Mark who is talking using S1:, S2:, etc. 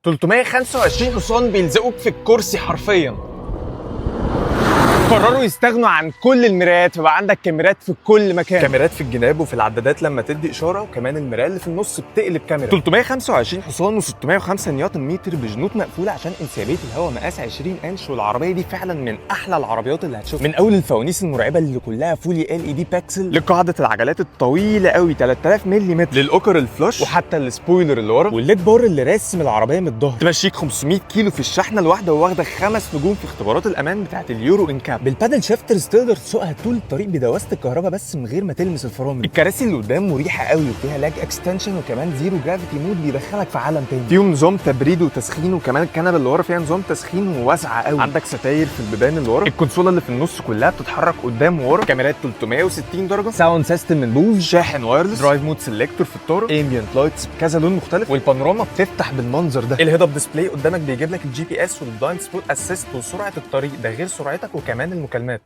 S1: 325 حصان بيلزقوك في الكرسي حرفيا. قرروا يستغنوا عن كل المرايات، فبقى عندك كاميرات في كل مكان، كاميرات في الجناب وفي العدادات لما تدي اشاره، وكمان المرايه اللي في النص بتقلب كاميرا. 325 حصان و605 نيوتن متر بجنوط مقفوله عشان انسيابيه الهواء مقاس 20 انش، والعربيه دي فعلا من احلى العربيات اللي هتشوفها، من اول الفوانيس المرعبه اللي كلها فولي LED باكسل، لقاعده العجلات الطويله قوي 3000 ملم، للاوكر الفلاش، وحتى السبويلر اللي ورا، والليد بار اللي راسم العربيه من الظهر، تمشيك 500 كيلو في الشحنه الواحده، وواخده 5 نجوم في اختبارات الامان بتاعت اليورو انكاب. بالبادل شافترز تقدر تسوقها طول الطريق بدواسه الكهرباء بس من غير ما تلمس الفرامل. الكراسي اللي قدام مريحه قوي وفيها لاج اكستنشن، وكمان زيرو جرافيتي مود بيدخلك في عالم تاني. فيهم نظام تبريد وتسخين، وكمان الكنبه اللي ورا فيها نظام تسخين وواسعه قوي. عندك ستاير في البيبان اللي ورا، الكونسوله اللي في النص كلها بتتحرك قدام وورا، كاميرات 360 درجه، ساوند سيستم من بوز، شاحن وايرلس، درايف مود سيلكتور في الطرق، امبيانت لايتس بكذا لون مختلف، والبانوراما بتفتح بالمنظر ده. الهيد اب ديسبلاي قدامك بيجيب لك الGPS والبلايند سبوت اسيست وسرعه الطريق، ده غير سرعتك وكمان المكالمات.